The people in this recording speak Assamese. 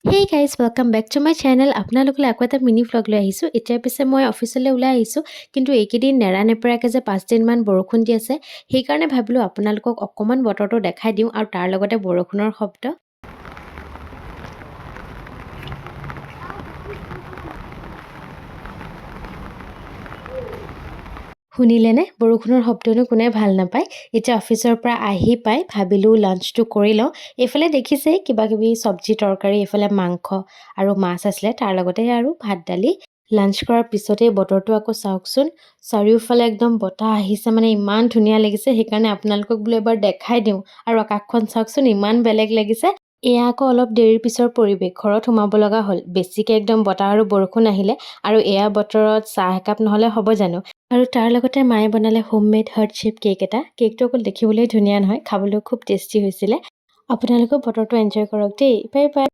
Hey guys welcome back to my channel. আপোনালোকলৈ আকৌ এটা মিনি ভ্লগ লৈ আহিছোঁ। এতিয়া পিছে মই অফিচলৈ ওলাই আহিছোঁ, কিন্তু এইকেইদিন নেৰানেপেৰাকৈ যে 5 দিনমান বৰষুণ দি আছে, সেইকাৰণে ভাবিলোঁ আপোনালোকক অকণমান বতৰটো দেখাই দিওঁ আৰু তাৰ লগতে বৰষুণৰ শব্দ। শুনিলেনে? বৰষুণৰ শব্দনো কোনে ভাল নাপায়। এতিয়া অফিচৰ পৰা আহি পাই ভাবিলোঁ লাঞ্চটো কৰি লওঁ। এইফালে দেখিছেই কিবাকিবি চব্জি তৰকাৰী, এইফালে মাংস আৰু মাছ আছিলে, তাৰ লগতে আৰু ভাত দালি। লাঞ্চ কৰাৰ পিছতেই বতৰটো আকৌ চাওকচোন, চাৰিওফালে একদম বতাহ আহিছে, মানে ইমান ধুনীয়া লাগিছে। সেইকাৰণে আপোনালোকক বোলো এবাৰ দেখাই দিওঁ। আৰু আকাশখন চাওকচোন, ইমান বেলেগ লাগিছে। এয়া আকৌ অলপ দেৰিৰ পিছৰ পৰিৱেশ। ঘৰত সোমাব লগা হ'ল, বেছিকৈ একদম বতাহ আৰু বৰষুণ আহিলে। আৰু এয়া বতৰত চাহ একাপ নহ'লে হ'ব জানো। আৰু তাৰ লগতে মায়ে বনালে হোমমেড হাৰ্ট শ্বেপ কেক এটা। কেকটো অকল দেখিবলৈ ধুনীয়া নহয়, খাবলৈও খুব টেষ্টি হৈছিলে। আপোনালোকেও বতৰটো এনজয় কৰক দেই। Bye bye.